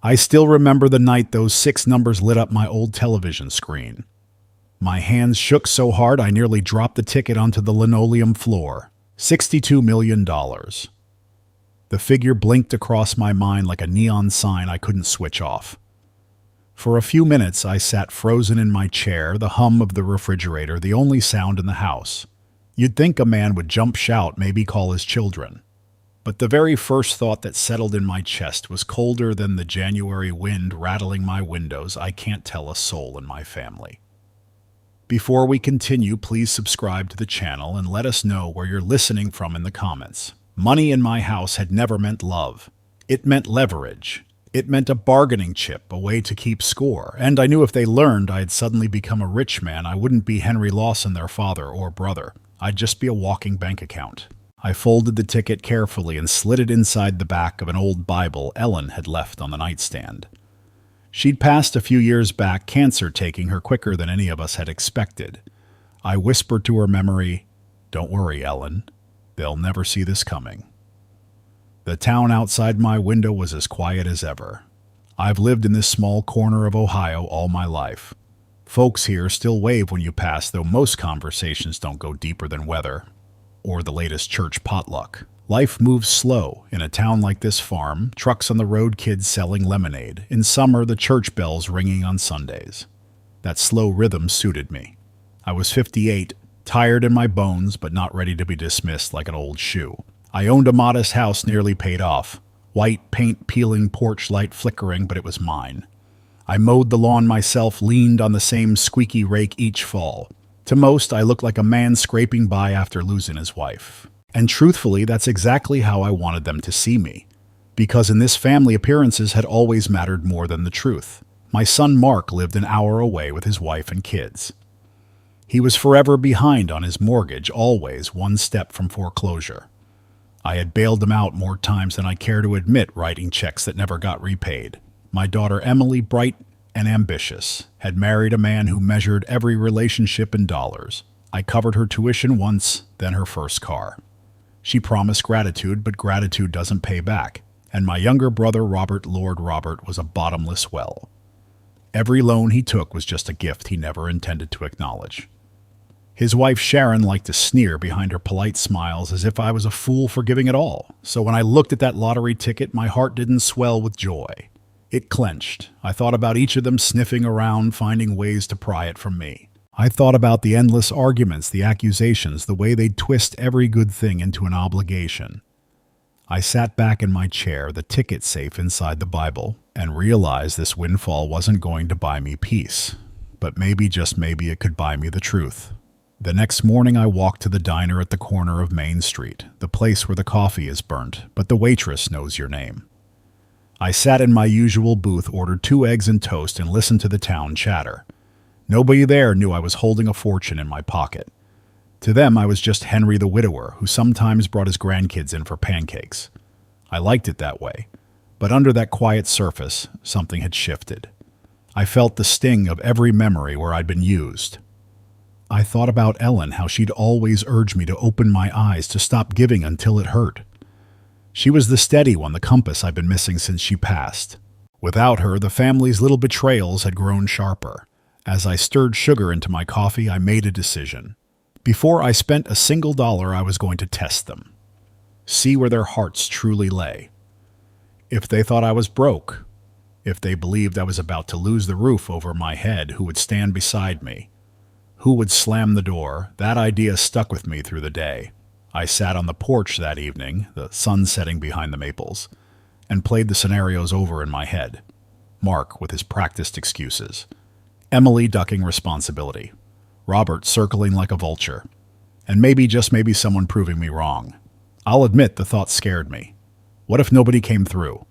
I still remember the night those 6 numbers lit up my old television screen. My hands shook so hard I nearly dropped the ticket onto the linoleum floor. $62 million. The figure blinked across my mind like a neon sign I couldn't switch off. For a few minutes I sat frozen in my chair, the hum of the refrigerator the only sound in the house. You'd think a man would jump, shout, maybe call his children. But the very first thought that settled in my chest was colder than the January wind rattling my windows. I can't tell a soul in my family. Before we continue, please subscribe to the channel and let us know where you're listening from in the comments. Money in my house had never meant love. It meant leverage. It meant a bargaining chip, a way to keep score. And I knew if they learned I had suddenly become a rich man, I wouldn't be Henry Lawson, their father or brother. I'd just be a walking bank account. I folded the ticket carefully and slid it inside the back of an old Bible Ellen had left on the nightstand. She'd passed a few years back, cancer taking her quicker than any of us had expected. I whispered to her memory, "Don't worry, Ellen. They'll never see this coming." The town outside my window was as quiet as ever. I've lived in this small corner of Ohio all my life. Folks here still wave when you pass, though most conversations don't go deeper than weather or the latest church potluck. Life moves slow in a town like this farm, trucks on the road, kids selling lemonade. In summer, the church bells ringing on Sundays. That slow rhythm suited me. I was 58, tired in my bones, but not ready to be dismissed like an old shoe. I owned a modest house nearly paid off. White paint peeling, porch light flickering, but it was mine. I mowed the lawn myself, leaned on the same squeaky rake each fall. To most, I looked like a man scraping by after losing his wife. And truthfully, that's exactly how I wanted them to see me. Because in this family, appearances had always mattered more than the truth. My son Mark lived an hour away with his wife and kids. He was forever behind on his mortgage, always one step from foreclosure. I had bailed him out more times than I care to admit, writing checks that never got repaid. My daughter Emily, bright and ambitious, had married a man who measured every relationship in dollars. I covered her tuition once, then her first car. She promised gratitude, but gratitude doesn't pay back. And my younger brother Robert, Lord Robert, was a bottomless well. Every loan he took was just a gift he never intended to acknowledge. His wife Sharon liked to sneer behind her polite smiles as if I was a fool for giving it all. So when I looked at that lottery ticket, my heart didn't swell with joy. It clenched. I thought about each of them sniffing around, finding ways to pry it from me. I thought about the endless arguments, the accusations, the way they'd twist every good thing into an obligation. I sat back in my chair, the ticket safe inside the Bible, and realized this windfall wasn't going to buy me peace. But maybe, just maybe, it could buy me the truth. The next morning I walked to the diner at the corner of Main Street, the place where the coffee is burnt, but the waitress knows your name. I sat in my usual booth, ordered 2 eggs and toast, and listened to the town chatter. Nobody there knew I was holding a fortune in my pocket. To them, I was just Henry the widower, who sometimes brought his grandkids in for pancakes. I liked it that way, but under that quiet surface, something had shifted. I felt the sting of every memory where I'd been used. I thought about Ellen, how she'd always urged me to open my eyes, to stop giving until it hurt. She was the steady one, the compass I'd been missing since she passed. Without her, the family's little betrayals had grown sharper. As I stirred sugar into my coffee, I made a decision. Before I spent a single dollar, I was going to test them. See where their hearts truly lay. If they thought I was broke, if they believed I was about to lose the roof over my head, who would stand beside me? Who would slam the door? That idea stuck with me through the day. I sat on the porch that evening, the sun setting behind the maples, and played the scenarios over in my head. Mark with his practiced excuses. Emily ducking responsibility. Robert circling like a vulture. And maybe, just maybe, someone proving me wrong. I'll admit the thought scared me. What if nobody came through?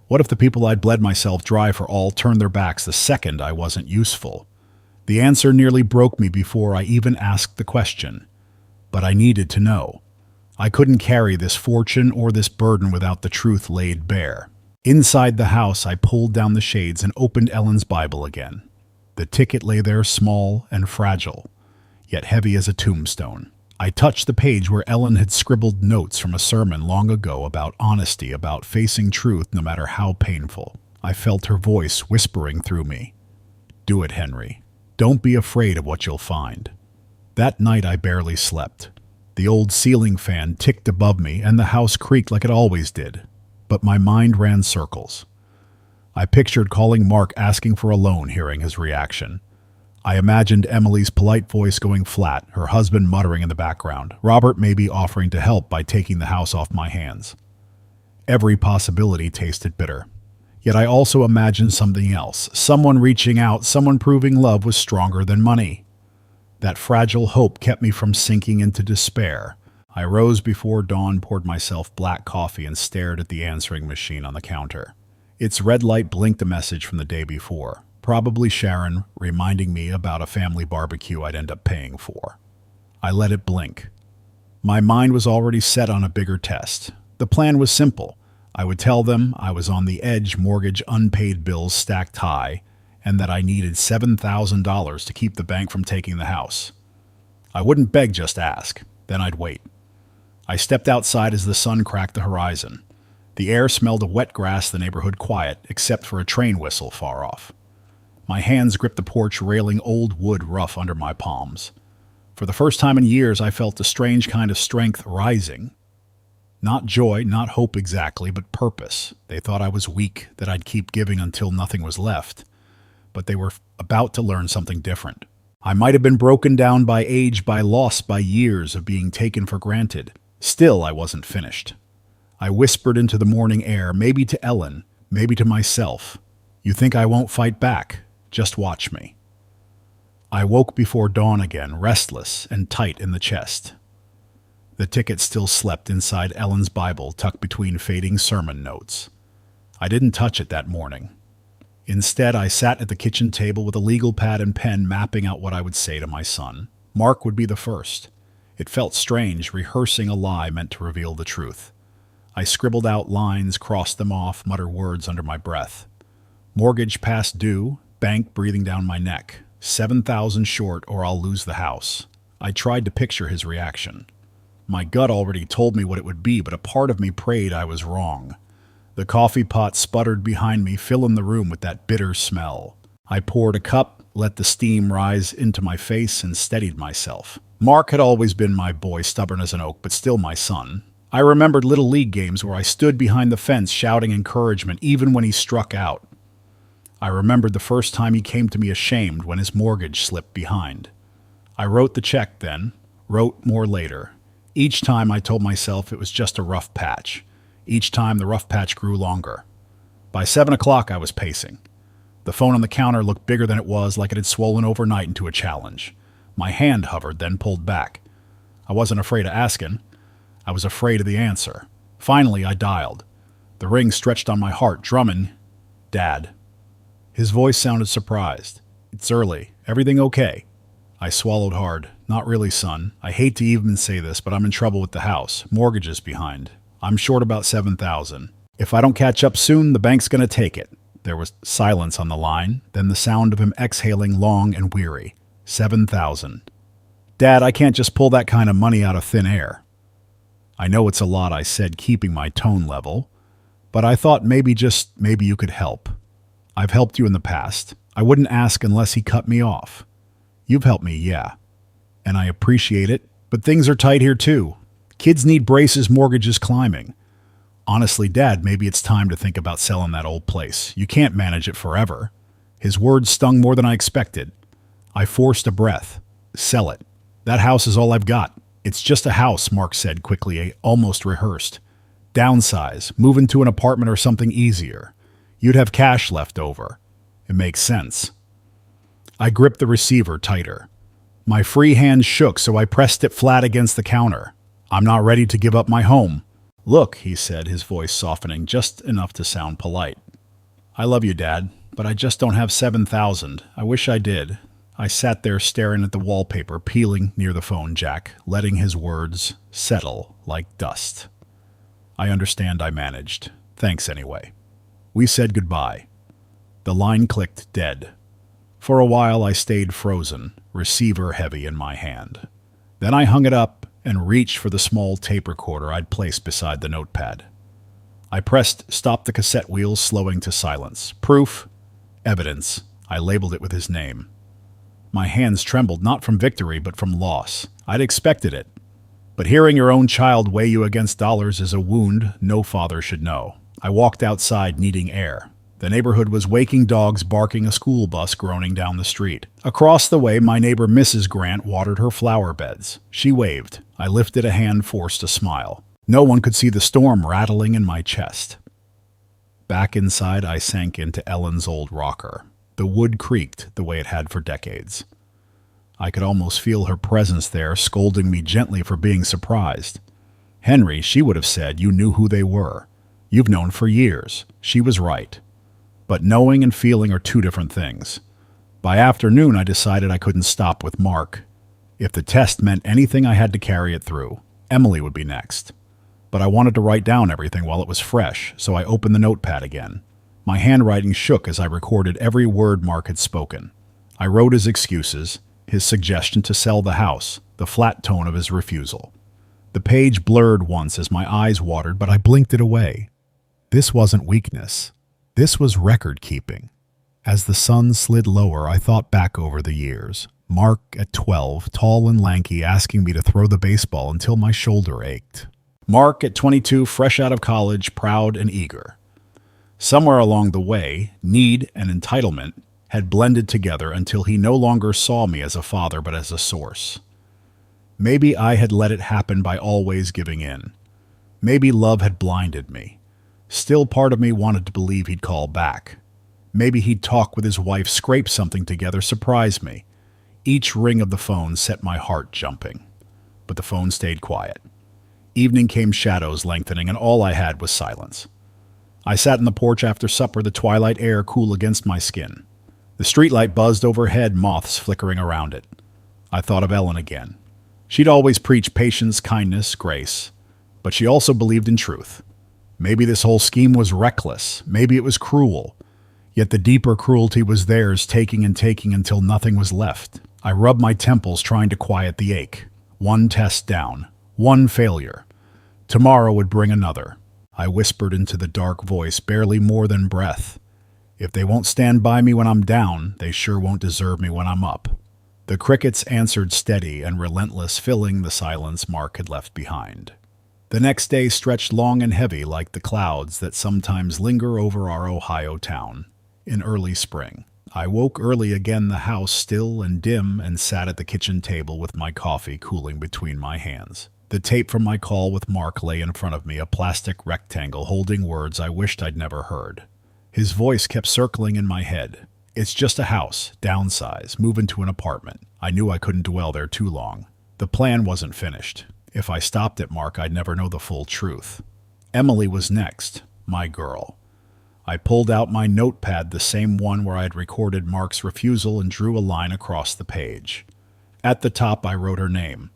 What if the people I'd bled myself dry for all turned their backs the second I wasn't useful? The answer nearly broke me before I even asked the question. But I needed to know. I couldn't carry this fortune or this burden without the truth laid bare. Inside the house, I pulled down the shades and opened Ellen's Bible again. The ticket lay there, small and fragile, yet heavy as a tombstone. I touched the page where Ellen had scribbled notes from a sermon long ago about honesty, about facing truth no matter how painful. I felt her voice whispering through me. Do it, Henry. Don't be afraid of what you'll find. That night I barely slept. The old ceiling fan ticked above me and the house creaked like it always did. But my mind ran circles. I pictured calling Mark asking for a loan, hearing his reaction. I imagined Emily's polite voice going flat, her husband muttering in the background, Robert maybe offering to help by taking the house off my hands. Every possibility tasted bitter. Yet I also imagined something else, someone reaching out, someone proving love was stronger than money. That fragile hope kept me from sinking into despair. I rose before dawn, poured myself black coffee, and stared at the answering machine on the counter. Its red light blinked a message from the day before, probably Sharon, reminding me about a family barbecue I'd end up paying for. I let it blink. My mind was already set on a bigger test. The plan was simple. I would tell them I was on the edge, mortgage, unpaid bills stacked high, and that I needed $7,000 to keep the bank from taking the house. I wouldn't beg, just ask. Then I'd wait. I stepped outside as the sun cracked the horizon. The air smelled of wet grass, the neighborhood quiet, except for a train whistle far off. My hands gripped the porch railing, old wood rough under my palms. For the first time in years, I felt a strange kind of strength rising. Not joy, not hope exactly, but purpose. They thought I was weak, that I'd keep giving until nothing was left. But they were about to learn something different. I might have been broken down by age, by loss, by years of being taken for granted. Still, I wasn't finished. I whispered into the morning air, maybe to Ellen, maybe to myself. You think I won't fight back? Just watch me. I woke before dawn again, restless and tight in the chest. The ticket still slept inside Ellen's Bible, tucked between fading sermon notes. I didn't touch it that morning. Instead, I sat at the kitchen table with a legal pad and pen, mapping out what I would say to my son. Mark would be the first. It felt strange, rehearsing a lie meant to reveal the truth. I scribbled out lines, crossed them off, muttered words under my breath. Mortgage past due, bank breathing down my neck. 7,000 short or I'll lose the house. I tried to picture his reaction. My gut already told me what it would be, but a part of me prayed I was wrong. The coffee pot sputtered behind me, filling the room with that bitter smell. I poured a cup, let the steam rise into my face, and steadied myself. Mark had always been my boy, stubborn as an oak, but still my son. I remembered little league games where I stood behind the fence shouting encouragement even when he struck out. I remembered the first time he came to me ashamed when his mortgage slipped behind. I wrote the check then, wrote more later. Each time I told myself it was just a rough patch. Each time the rough patch grew longer. By 7 o'clock I was pacing. The phone on the counter looked bigger than it was, like it had swollen overnight into a challenge. My hand hovered, then pulled back. I wasn't afraid of asking. I was afraid of the answer. Finally, I dialed. The ring stretched on my heart, drumming, "Dad." His voice sounded surprised. "It's early. Everything okay?" I swallowed hard. "Not really, son. I hate to even say this, but I'm in trouble with the house. Mortgage is behind. I'm short about 7,000. If I don't catch up soon, the bank's gonna take it." There was silence on the line, then the sound of him exhaling long and weary. 7,000. "Dad, I can't just pull that kind of money out of thin air." I know it's a lot, I said, keeping my tone level, but I thought maybe you could help. I've helped you in the past. I wouldn't ask unless he cut me off. You've helped me, yeah. And I appreciate it, but things are tight here too. Kids need braces, mortgages climbing. Honestly, Dad, maybe it's time to think about selling that old place. You can't manage it forever. His words stung more than I expected. I forced a breath. Sell it. That house is all I've got. It's just a house, Mark said quickly, almost rehearsed. Downsize, move into an apartment or something easier. You'd have cash left over. It makes sense. I gripped the receiver tighter. My free hand shook, so I pressed it flat against the counter. I'm not ready to give up my home. Look, he said, his voice softening just enough to sound polite. I love you, Dad, but I just don't have 7,000. I wish I did. I sat there staring at the wallpaper, peeling near the phone jack, letting his words settle like dust. I understand, I managed. Thanks anyway. We said goodbye. The line clicked dead. For a while I stayed frozen, receiver heavy in my hand. Then I hung it up and reached for the small tape recorder I'd placed beside the notepad. I pressed stop the cassette wheels, slowing to silence. Proof. Evidence. I labeled it with his name. My hands trembled, not from victory, but from loss. I'd expected it. But hearing your own child weigh you against dollars is a wound no father should know. I walked outside, needing air. The neighborhood was waking, dogs barking, a school bus groaning down the street. Across the way, my neighbor Mrs. Grant watered her flower beds. She waved. I lifted a hand, forced a smile. No one could see the storm rattling in my chest. Back inside, I sank into Ellen's old rocker. The wood creaked the way it had for decades. I could almost feel her presence there, scolding me gently for being surprised. Henry, she would have said, you knew who they were. You've known for years. She was right. But knowing and feeling are two different things. By afternoon, I decided I couldn't stop with Mark. If the test meant anything, I had to carry it through. Emily would be next. But I wanted to write down everything while it was fresh, so I opened the notepad again. My handwriting shook as I recorded every word Mark had spoken. I wrote his excuses, his suggestion to sell the house, the flat tone of his refusal. The page blurred once as my eyes watered, but I blinked it away. This wasn't weakness. This was record-keeping. As the sun slid lower, I thought back over the years. Mark at 12, tall and lanky, asking me to throw the baseball until my shoulder ached. Mark at 22, fresh out of college, proud and eager. Somewhere along the way, need and entitlement had blended together until he no longer saw me as a father but as a source. Maybe I had let it happen by always giving in. Maybe love had blinded me. Still, part of me wanted to believe he'd call back. Maybe he'd talk with his wife, scrape something together, surprise me. Each ring of the phone set my heart jumping. But the phone stayed quiet. Evening came, shadows lengthening, and all I had was silence. I sat on the porch after supper, the twilight air cool against my skin. The streetlight buzzed overhead, moths flickering around it. I thought of Ellen again. She'd always preached patience, kindness, grace. But she also believed in truth. Maybe this whole scheme was reckless. Maybe it was cruel. Yet the deeper cruelty was theirs, taking and taking until nothing was left. I rubbed my temples, trying to quiet the ache. One test down. One failure. Tomorrow would bring another. I whispered into the dark voice, barely more than breath. If they won't stand by me when I'm down, they sure won't deserve me when I'm up. The crickets answered steady and relentless, filling the silence Mark had left behind. The next day stretched long and heavy like the clouds that sometimes linger over our Ohio town. In early spring, I woke early again, the house still and dim, and sat at the kitchen table with my coffee cooling between my hands. The tape from my call with Mark lay in front of me, a plastic rectangle holding words I wished I'd never heard. His voice kept circling in my head. It's just a house, downsize, move into an apartment. I knew I couldn't dwell there too long. The plan wasn't finished. If I stopped at Mark, I'd never know the full truth. Emily was next, my girl. I pulled out my notepad, the same one where I had recorded Mark's refusal, and drew a line across the page. At the top, I wrote her name.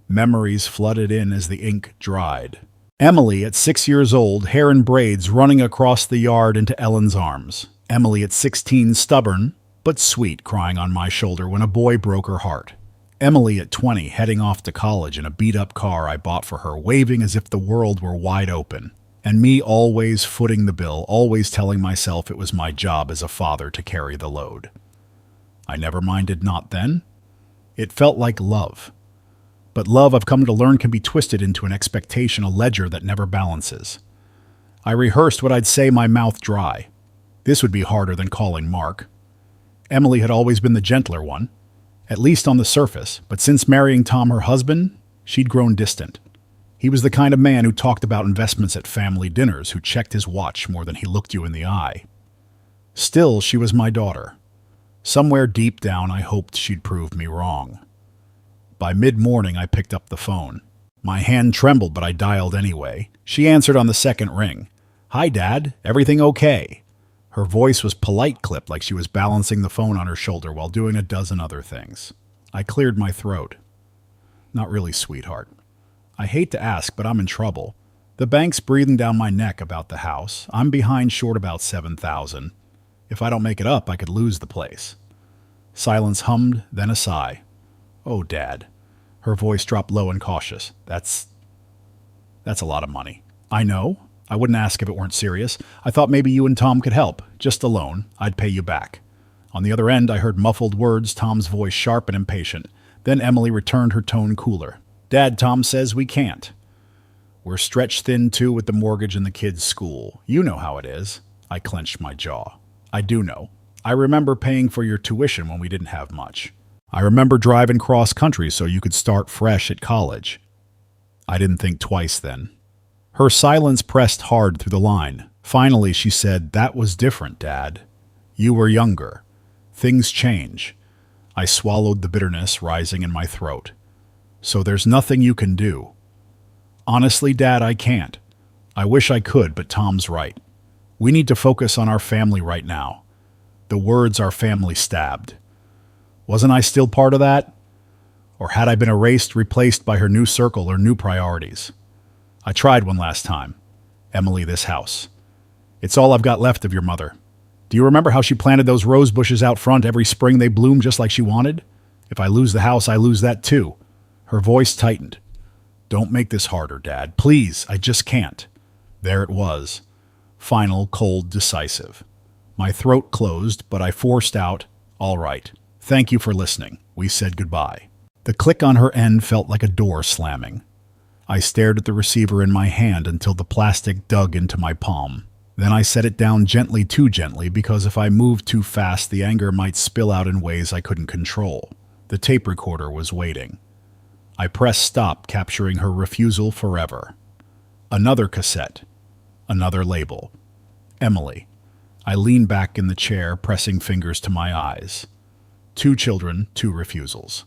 Memories flooded in as the ink dried. Emily at 6 years old, hair in braids, running across the yard into Ellen's arms. Emily at 16, stubborn, but sweet, crying on my shoulder when a boy broke her heart. Emily at 20, heading off to college in a beat-up car I bought for her, waving as if the world were wide open. And me always footing the bill, always telling myself it was my job as a father to carry the load. I never minded not then. It felt like love. But love, I've come to learn, can be twisted into an expectation, a ledger that never balances. I rehearsed what I'd say, my mouth dry. This would be harder than calling Mark. Emily had always been the gentler one, at least on the surface, but since marrying Tom, her husband, she'd grown distant. He was the kind of man who talked about investments at family dinners, who checked his watch more than he looked you in the eye. Still, she was my daughter. Somewhere deep down, I hoped she'd prove me wrong. By mid-morning, I picked up the phone. My hand trembled, but I dialed anyway. She answered on the second ring. "Hi, Dad. Everything okay?" Her voice was polite, clipped, like she was balancing the phone on her shoulder while doing a dozen other things. I cleared my throat. "Not really, sweetheart. I hate to ask, but I'm in trouble. The bank's breathing down my neck about the house. I'm behind short about $7,000. If I don't make it up, I could lose the place." Silence hummed, then a sigh. "Oh, Dad." Her voice dropped low and cautious. That's a lot of money." "I know. I wouldn't ask if it weren't serious. I thought maybe you and Tom could help. Just a loan. I'd pay you back." On the other end, I heard muffled words, Tom's voice sharp and impatient. Then Emily returned, her tone cooler. "Dad, Tom says we can't. We're stretched thin, too, with the mortgage and the kids' school. You know how it is." I clenched my jaw. "I do know. I remember paying for your tuition when we didn't have much. I remember driving cross-country so you could start fresh at college." I didn't think twice then. Her silence pressed hard through the line. Finally, she said, "That was different, Dad. You were younger. Things change." I swallowed the bitterness rising in my throat. "So there's nothing you can do?" "Honestly, Dad, I can't. I wish I could, but Tom's right. We need to focus on our family right now." The words "our family" stabbed. Wasn't I still part of that? Or had I been erased, replaced by her new circle or new priorities? I tried one last time. "Emily, this house. It's all I've got left of your mother. Do you remember how she planted those rose bushes out front every spring? They bloomed just like she wanted? If I lose the house, I lose that too." Her voice tightened. "Don't make this harder, Dad. Please, I just can't." There it was. Final, cold, decisive. My throat closed, but I forced out, "All right. Thank you for listening." We said goodbye. The click on her end felt like a door slamming. I stared at the receiver in my hand until the plastic dug into my palm. Then I set it down gently, too gently, because if I moved too fast, the anger might spill out in ways I couldn't control. The tape recorder was waiting. I pressed stop, capturing her refusal forever. Another cassette. Another label. Emily. I leaned back in the chair, pressing fingers to my eyes. 2 children, 2 refusals.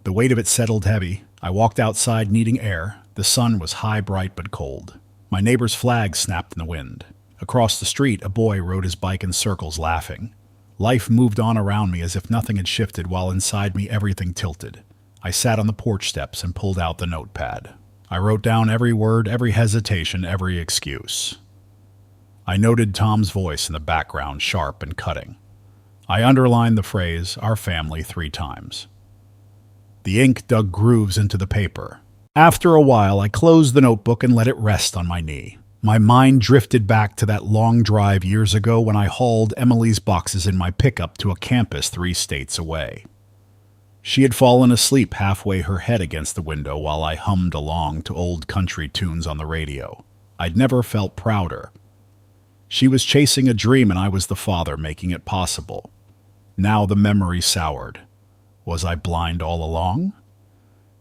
The weight of it settled heavy. I walked outside, needing air. The sun was high, bright, but cold. My neighbor's flag snapped in the wind. Across the street, a boy rode his bike in circles, laughing. Life moved on around me as if nothing had shifted, while inside me everything tilted. I sat on the porch steps and pulled out the notepad. I wrote down every word, every hesitation, every excuse. I noted Tom's voice in the background, sharp and cutting. I underlined the phrase, "our family," 3 times. The ink dug grooves into the paper. After a while, I closed the notebook and let it rest on my knee. My mind drifted back to that long drive years ago when I hauled Emily's boxes in my pickup to a campus 3 states away. She had fallen asleep halfway, her head against the window, while I hummed along to old country tunes on the radio. I'd never felt prouder. She was chasing a dream and I was the father making it possible. Now the memory soured. Was I blind all along?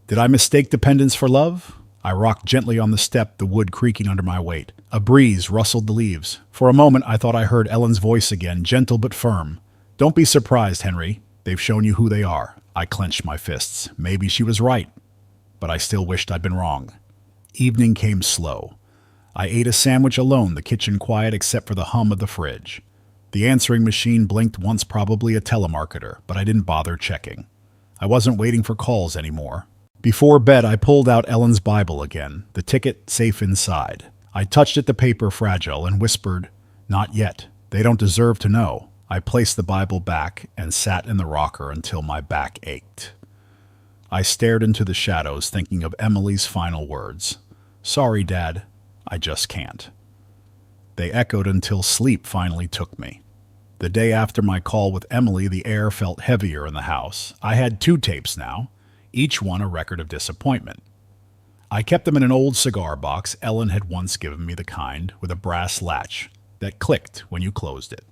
Did I mistake dependence for love? I rocked gently on the step, the wood creaking under my weight. A breeze rustled the leaves. For a moment, I thought I heard Ellen's voice again, gentle but firm. "Don't be surprised, Henry. They've shown you who they are." I clenched my fists. Maybe she was right, but I still wished I'd been wrong. Evening came slow. I ate a sandwich alone, the kitchen quiet except for the hum of the fridge. The answering machine blinked once, probably a telemarketer, but I didn't bother checking. I wasn't waiting for calls anymore. Before bed, I pulled out Ellen's Bible again, the ticket safe inside. I touched it, the paper fragile, and whispered, "Not yet. They don't deserve to know." I placed the Bible back and sat in the rocker until my back ached. I stared into the shadows, thinking of Emily's final words. "Sorry, Dad. I just can't." They echoed until sleep finally took me. The day after my call with Emily, the air felt heavier in the house. I had 2 tapes now, each one a record of disappointment. I kept them in an old cigar box. Ellen had once given me the kind with a brass latch that clicked when you closed it.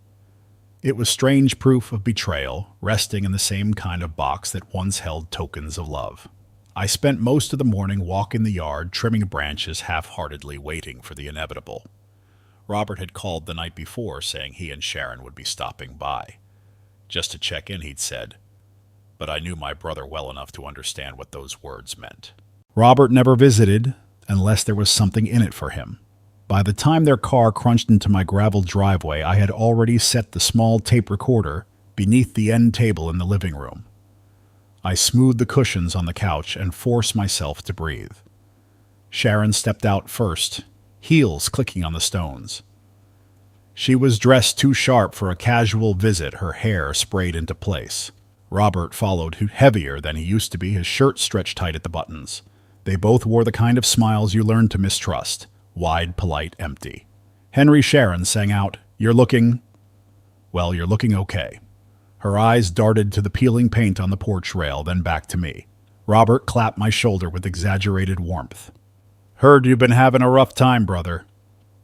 It was strange proof of betrayal, resting in the same kind of box that once held tokens of love. I spent most of the morning walking the yard, trimming branches half-heartedly, waiting for the inevitable. Robert had called the night before, saying he and Sharon would be stopping by. Just to check in, he'd said, but I knew my brother well enough to understand what those words meant. Robert never visited unless there was something in it for him. By the time their car crunched into my gravel driveway, I had already set the small tape recorder beneath the end table in the living room. I smoothed the cushions on the couch and forced myself to breathe. Sharon stepped out first, heels clicking on the stones. She was dressed too sharp for a casual visit, her hair sprayed into place. Robert followed, heavier than he used to be, his shirt stretched tight at the buttons. They both wore the kind of smiles you learn to mistrust, Wide, polite, empty. Henry Sharon sang out, "You're looking... well, you're looking okay." Her eyes darted to the peeling paint on the porch rail, then back to me. Robert clapped my shoulder with exaggerated warmth. "Heard you've been having a rough time, brother.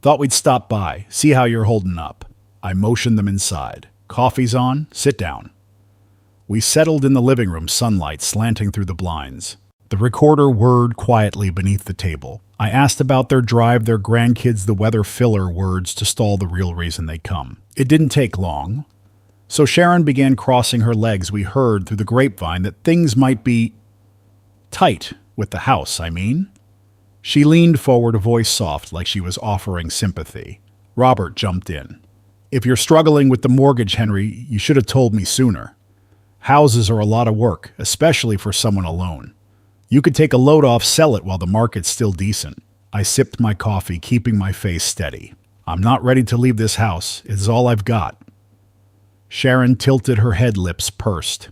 Thought we'd stop by, see how you're holding up." I motioned them inside. "Coffee's on, sit down." We settled in the living room, sunlight slanting through the blinds. The recorder whirred quietly beneath the table. I asked about their drive, their grandkids, the weather filler words to stall the real reason they'd come. It didn't take long. So Sharon began crossing her legs. We heard through the grapevine that things might be tight with the house, I mean. She leaned forward, a voice soft like she was offering sympathy. Robert jumped in. "If you're struggling with the mortgage, Henry, you should have told me sooner. Houses are a lot of work, especially for someone alone. You could take a load off, sell it while the market's still decent." I sipped my coffee, keeping my face steady. "I'm not ready to leave this house. It's all I've got." Sharon tilted her head, lips pursed.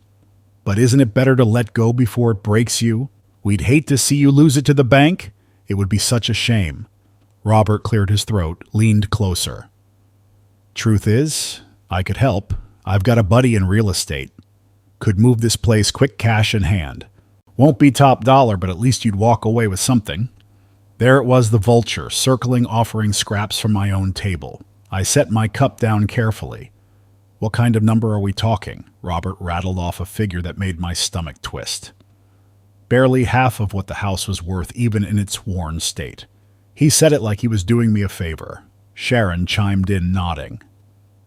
"But isn't it better to let go before it breaks you? We'd hate to see you lose it to the bank. It would be such a shame." Robert cleared his throat, leaned closer. "Truth is, I could help. I've got a buddy in real estate. Could move this place quick, cash in hand. Won't be top dollar, but at least you'd walk away with something." There it was, the vulture, circling, offering scraps from my own table. I set my cup down carefully. "What kind of number are we talking?" Robert rattled off a figure that made my stomach twist. Barely half of what the house was worth, even in its worn state. He said it like he was doing me a favor. Sharon chimed in, nodding.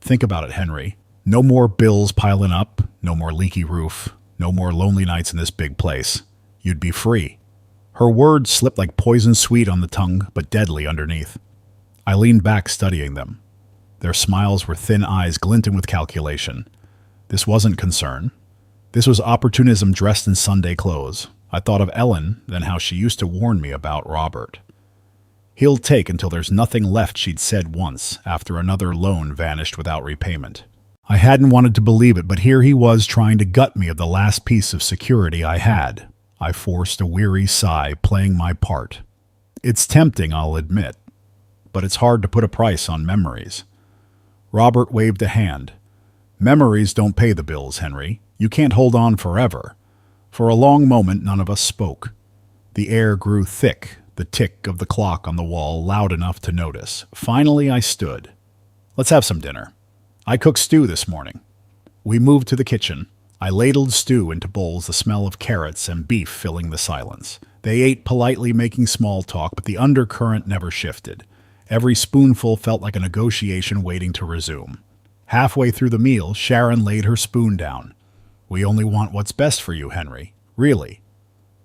"Think about it, Henry. No more bills piling up, no more leaky roof, no more lonely nights in this big place. You'd be free." Her words slipped like poison, sweet on the tongue, but deadly underneath. I leaned back, studying them. Their smiles were thin eyes glinting with calculation. This wasn't concern. This was opportunism dressed in Sunday clothes. I thought of Ellen, then how she used to warn me about Robert. "He'll take until there's nothing left," she'd said once, after another loan vanished without repayment. I hadn't wanted to believe it, but here he was trying to gut me of the last piece of security I had. I forced a weary sigh, playing my part. It's tempting, I'll admit, but it's hard to put a price on memories. Robert waved a hand. "Memories don't pay the bills, Henry. You can't hold on forever." For a long moment, none of us spoke. The air grew thick, the tick of the clock on the wall loud enough to notice. Finally, I stood. "Let's have some dinner. I cooked stew this morning." We moved to the kitchen. I ladled stew into bowls, the smell of carrots and beef filling the silence. They ate politely, making small talk, but the undercurrent never shifted. Every spoonful felt like a negotiation waiting to resume. Halfway through the meal, Sharon laid her spoon down. "We only want what's best for you, Henry. Really.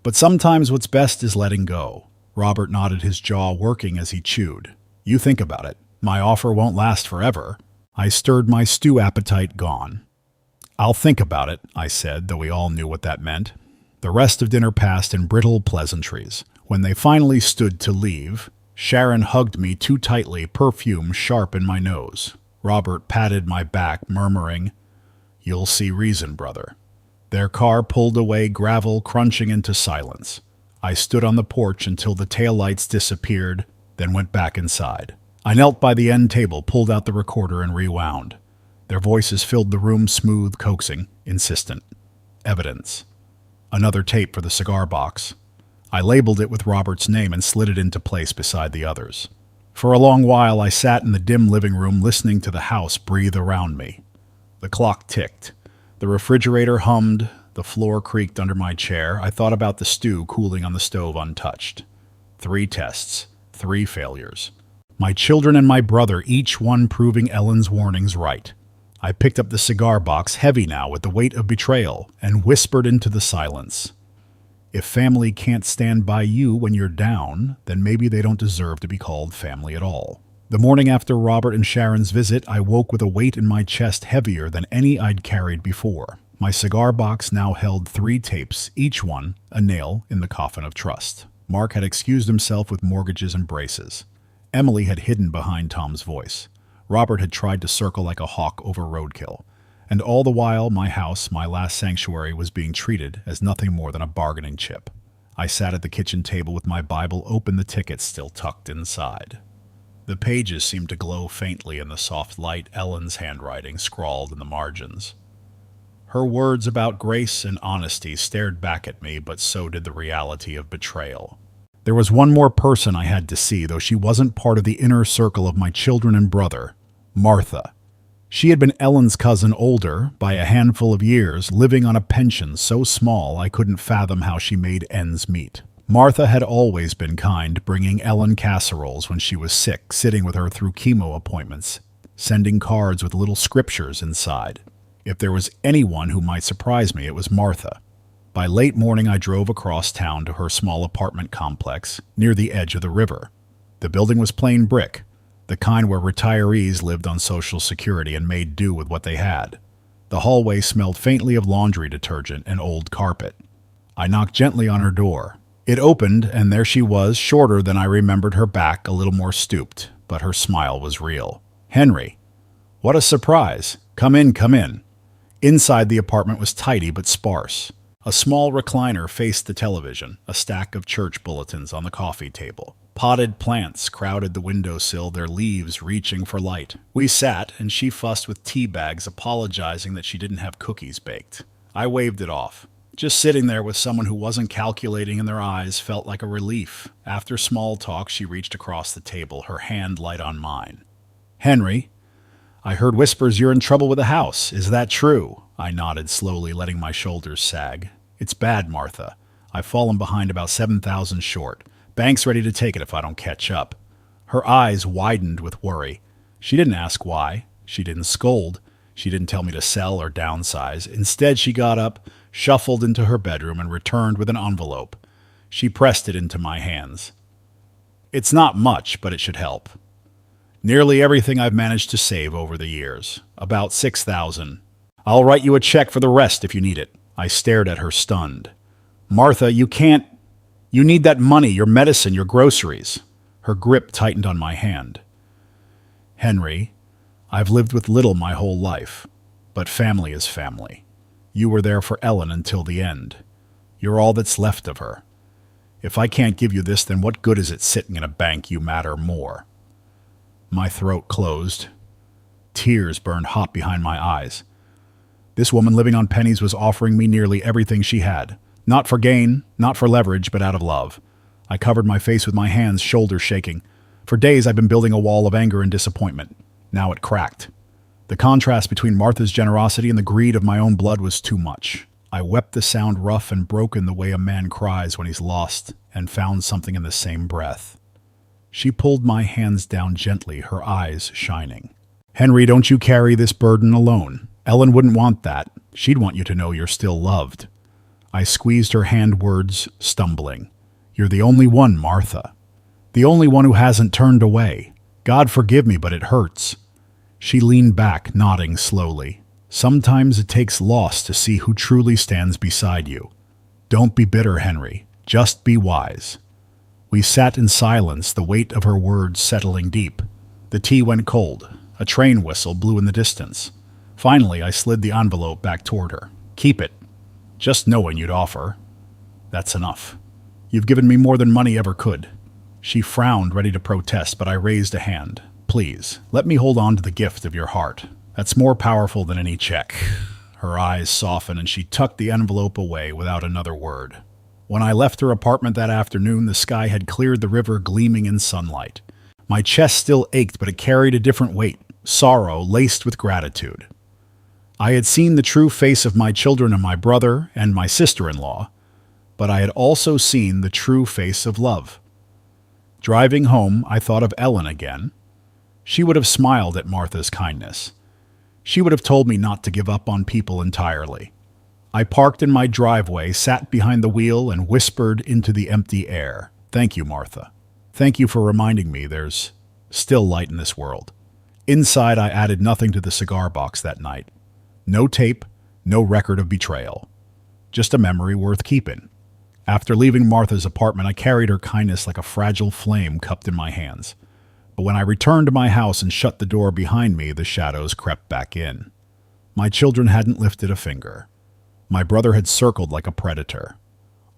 But sometimes what's best is letting go." Robert nodded, his jaw working as he chewed. "You think about it. My offer won't last forever." I stirred, my stew appetite gone. "I'll think about it," I said, though we all knew what that meant. The rest of dinner passed in brittle pleasantries. When they finally stood to leave, Sharon hugged me too tightly, perfume sharp in my nose. Robert patted my back, murmuring, "You'll see reason, brother." Their car pulled away, gravel crunching into silence. I stood on the porch until the taillights disappeared, then went back inside. I knelt by the end table, pulled out the recorder, and rewound. Their voices filled the room, smooth, coaxing, insistent. Evidence. Another tape for the cigar box. I labeled it with Robert's name and slid it into place beside the others. For a long while, I sat in the dim living room, listening to the house breathe around me. The clock ticked. The refrigerator hummed. The floor creaked under my chair. I thought about the stew cooling on the stove untouched. 3 tests. 3 failures. My children and my brother, each one proving Ellen's warnings right. I picked up the cigar box, heavy now with the weight of betrayal, and whispered into the silence. If family can't stand by you when you're down, then maybe they don't deserve to be called family at all. The morning after Robert and Sharon's visit, I woke with a weight in my chest heavier than any I'd carried before. My cigar box now held 3 tapes, each one a nail in the coffin of trust. Mark had excused himself with mortgages and braces. Emily had hidden behind Tom's voice. Robert had tried to circle like a hawk over roadkill. And all the while, my house, my last sanctuary, was being treated as nothing more than a bargaining chip. I sat at the kitchen table with my Bible open, the ticket still tucked inside. The pages seemed to glow faintly in the soft light, Ellen's handwriting scrawled in the margins. Her words about grace and honesty stared back at me, but so did the reality of betrayal. There was one more person I had to see, though she wasn't part of the inner circle of my children and brother, Martha. She had been Ellen's cousin, older by a handful of years, living on a pension so small I couldn't fathom how she made ends meet. Martha had always been kind, bringing Ellen casseroles when she was sick, sitting with her through chemo appointments, sending cards with little scriptures inside. If there was anyone who might surprise me, it was Martha. By late morning, I drove across town to her small apartment complex near the edge of the river. The building was plain brick, the kind where retirees lived on Social Security and made do with what they had. The hallway smelled faintly of laundry detergent and old carpet. I knocked gently on her door. It opened, and there she was, shorter than I remembered her back, a little more stooped, but her smile was real. "Henry, what a surprise. Come in, come in." Inside, the apartment was tidy but sparse. A small recliner faced the television, a stack of church bulletins on the coffee table. Potted plants crowded the windowsill, their leaves reaching for light. We sat, and she fussed with tea bags, apologizing that she didn't have cookies baked. I waved it off. Just sitting there with someone who wasn't calculating in their eyes felt like a relief. After small talk, she reached across the table, her hand light on mine. "Henry, I heard whispers you're in trouble with the house. Is that true?" I nodded slowly, letting my shoulders sag. "It's bad, Martha. I've fallen behind about 7,000 short. Bank's ready to take it if I don't catch up." Her eyes widened with worry. She didn't ask why. She didn't scold. She didn't tell me to sell or downsize. Instead, she got up, shuffled into her bedroom, and returned with an envelope. She pressed it into my hands. "It's not much, but it should help. Nearly everything I've managed to save over the years. About 6,000. I'll write you a check for the rest if you need it." I stared at her, stunned. "Martha, you can't. You need that money, your medicine, your groceries." Her grip tightened on my hand. "Henry, I've lived with little my whole life, but family is family. You were there for Ellen until the end. You're all that's left of her. If I can't give you this, then what good is it sitting in a bank? You matter more." My throat closed. Tears burned hot behind my eyes. This woman living on pennies was offering me nearly everything she had. Not for gain, not for leverage, but out of love. I covered my face with my hands, shoulders shaking. For days I'd been building a wall of anger and disappointment. Now it cracked. The contrast between Martha's generosity and the greed of my own blood was too much. I wept the sound rough and broken the way a man cries when he's lost and found something in the same breath. She pulled my hands down gently, her eyes shining. "Henry, don't you carry this burden alone. Ellen wouldn't want that. She'd want you to know you're still loved." I squeezed her hand, words stumbling. "You're the only one, Martha. The only one who hasn't turned away. God forgive me, but it hurts." She leaned back, nodding slowly. "Sometimes it takes loss to see who truly stands beside you. Don't be bitter, Henry. Just be wise." We sat in silence, the weight of her words settling deep. The tea went cold. A train whistle blew in the distance. Finally, I slid the envelope back toward her. "Keep it. Just knowing you'd offer. That's enough. You've given me more than money ever could." She frowned, ready to protest, but I raised a hand. "Please, let me hold on to the gift of your heart. That's more powerful than any check." Her eyes softened, and she tucked the envelope away without another word. When I left her apartment that afternoon, the sky had cleared, the river gleaming in sunlight. My chest still ached, but it carried a different weight, sorrow laced with gratitude. I had seen the true face of my children and my brother and my sister-in-law, but I had also seen the true face of love. Driving home, I thought of Ellen again. She would have smiled at Martha's kindness. She would have told me not to give up on people entirely. I parked in my driveway, sat behind the wheel, and whispered into the empty air, "Thank you, Martha. Thank you for reminding me there's still light in this world." Inside, I added nothing to the cigar box that night. No tape, no record of betrayal. Just a memory worth keeping. After leaving Martha's apartment, I carried her kindness like a fragile flame cupped in my hands. But when I returned to my house and shut the door behind me, the shadows crept back in. My children hadn't lifted a finger. My brother had circled like a predator.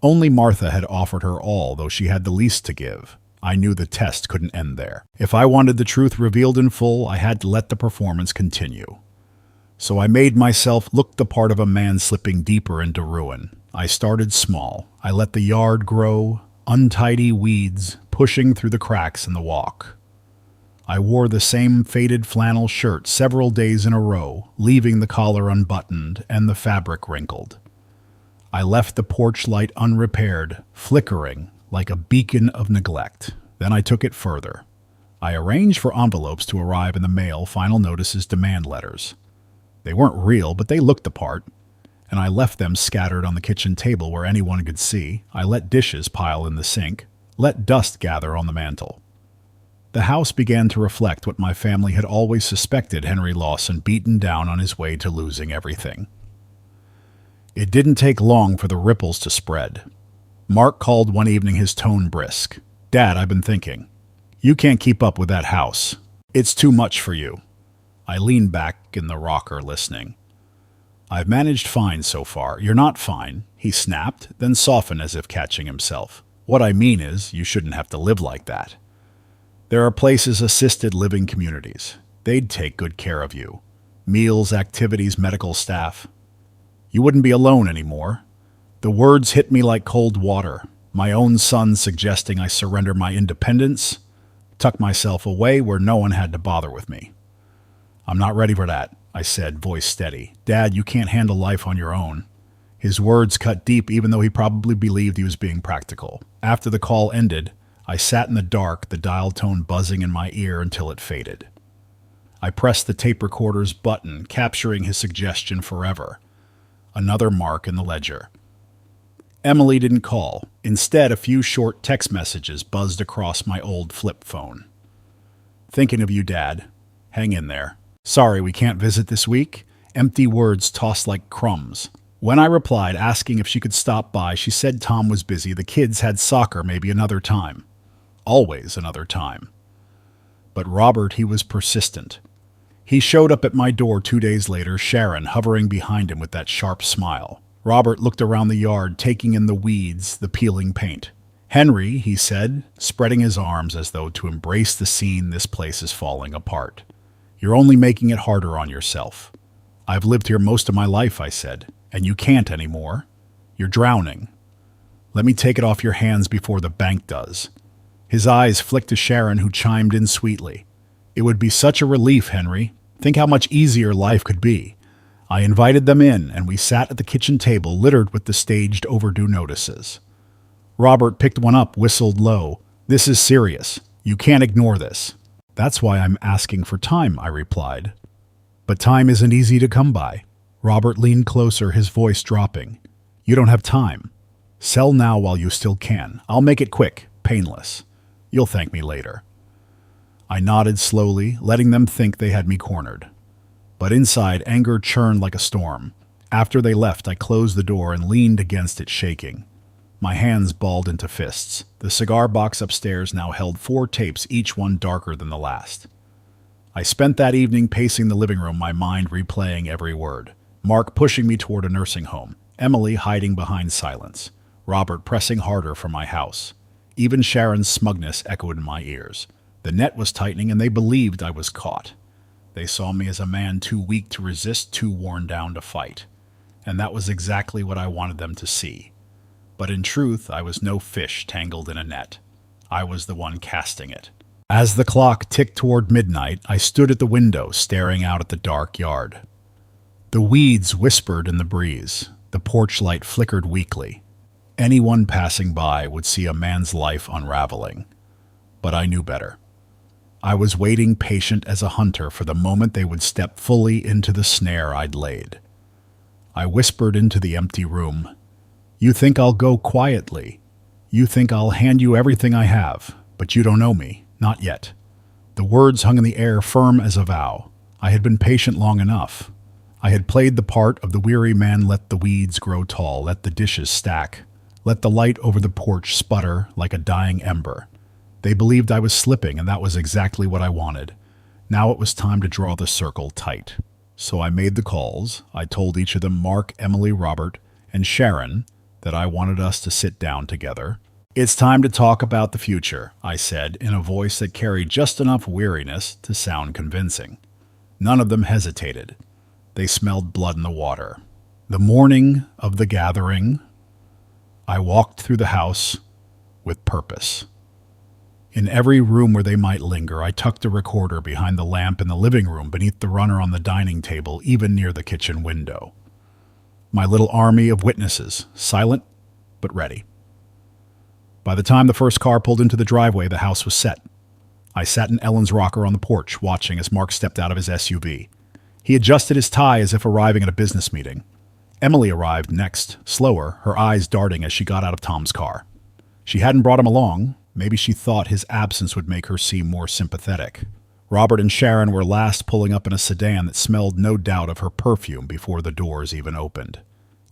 Only Martha had offered her all, though she had the least to give. I knew the test couldn't end there. If I wanted the truth revealed in full, I had to let the performance continue. So I made myself look the part of a man slipping deeper into ruin. I started small. I let the yard grow, untidy weeds pushing through the cracks in the walk. I wore the same faded flannel shirt several days in a row, leaving the collar unbuttoned and the fabric wrinkled. I left the porch light unrepaired, flickering like a beacon of neglect. Then I took it further. I arranged for envelopes to arrive in the mail, final notices, demand letters. They weren't real, but they looked the part, and I left them scattered on the kitchen table where anyone could see. I let dishes pile in the sink, let dust gather on the mantel. The house began to reflect what my family had always suspected: Henry Lawson beaten down on his way to losing everything. It didn't take long for the ripples to spread. Mark called one evening, his tone brisk. "Dad, I've been thinking. You can't keep up with that house. It's too much for you." I leaned back in the rocker, listening. "I've managed fine so far." "You're not fine," he snapped, then softened as if catching himself. "What I mean is, you shouldn't have to live like that. There are places, assisted living communities. They'd take good care of you. Meals, activities, medical staff. You wouldn't be alone anymore." The words hit me like cold water. My own son suggesting I surrender my independence, tuck myself away where no one had to bother with me. "I'm not ready for that," I said, voice steady. "Dad, you can't handle life on your own." His words cut deep, even though he probably believed he was being practical. After the call ended, I sat in the dark, the dial tone buzzing in my ear until it faded. I pressed the tape recorder's button, capturing his suggestion forever. Another mark in the ledger. Emily didn't call. Instead, a few short text messages buzzed across my old flip phone. "Thinking of you, Dad. Hang in there. Sorry we can't visit this week." Empty words tossed like crumbs. When I replied, asking if she could stop by, she said Tom was busy, the kids had soccer, maybe another time. Always another time. But Robert, he was persistent. He showed up at my door 2 days later, Sharon hovering behind him with that sharp smile. Robert looked around the yard, taking in the weeds, the peeling paint. "Henry," he said, spreading his arms as though to embrace the scene, "this place is falling apart. You're only making it harder on yourself." "I've lived here most of my life," I said, "and you can't anymore. You're drowning. Let me take it off your hands before the bank does." His eyes flicked to Sharon, who chimed in sweetly. "It would be such a relief, Henry. Think how much easier life could be." I invited them in, and we sat at the kitchen table littered with the staged overdue notices. Robert picked one up, whistled low. "This is serious. You can't ignore this." "That's why I'm asking for time," I replied. "But time isn't easy to come by." Robert leaned closer, his voice dropping. "You don't have time. Sell now while you still can. I'll make it quick, painless. You'll thank me later." I nodded slowly, letting them think they had me cornered. But inside, anger churned like a storm. After they left, I closed the door and leaned against it, shaking. My hands balled into fists. The cigar box upstairs now held 4 tapes, each one darker than the last. I spent that evening pacing the living room, my mind replaying every word. Mark pushing me toward a nursing home. Emily hiding behind silence. Robert pressing harder for my house. Even Sharon's smugness echoed in my ears. The net was tightening, and they believed I was caught. They saw me as a man too weak to resist, too worn down to fight. And that was exactly what I wanted them to see. But in truth, I was no fish tangled in a net. I was the one casting it. As the clock ticked toward midnight, I stood at the window, staring out at the dark yard. The weeds whispered in the breeze. The porch light flickered weakly. Anyone passing by would see a man's life unraveling. But I knew better. I was waiting, patient as a hunter, for the moment they would step fully into the snare I'd laid. I whispered into the empty room, "You think I'll go quietly. You think I'll hand you everything I have, but you don't know me, not yet." The words hung in the air, firm as a vow. I had been patient long enough. I had played the part of the weary man. Let the weeds grow tall, let the dishes stack, let the light over the porch sputter like a dying ember. They believed I was slipping, and that was exactly what I wanted. Now it was time to draw the circle tight. So I made the calls. I told each of them, Mark, Emily, Robert, and Sharon, that I wanted us to sit down together. It's time to talk about the future, I said in a voice that carried just enough weariness to sound convincing. None of them hesitated. They smelled blood in the water. The morning of the gathering, I walked through the house with purpose. In every room where they might linger, I tucked a recorder behind the lamp in the living room, beneath the runner on the dining table, even near the kitchen window. My little army of witnesses, silent but ready. By the time the first car pulled into the driveway, the house was set. I sat in Ellen's rocker on the porch, watching as Mark stepped out of his SUV. He adjusted his tie as if arriving at a business meeting. Emily arrived next, slower, her eyes darting as she got out of Tom's car. She hadn't brought him along. Maybe she thought his absence would make her seem more sympathetic. Robert and Sharon were last, pulling up in a sedan that smelled no doubt of her perfume before the doors even opened.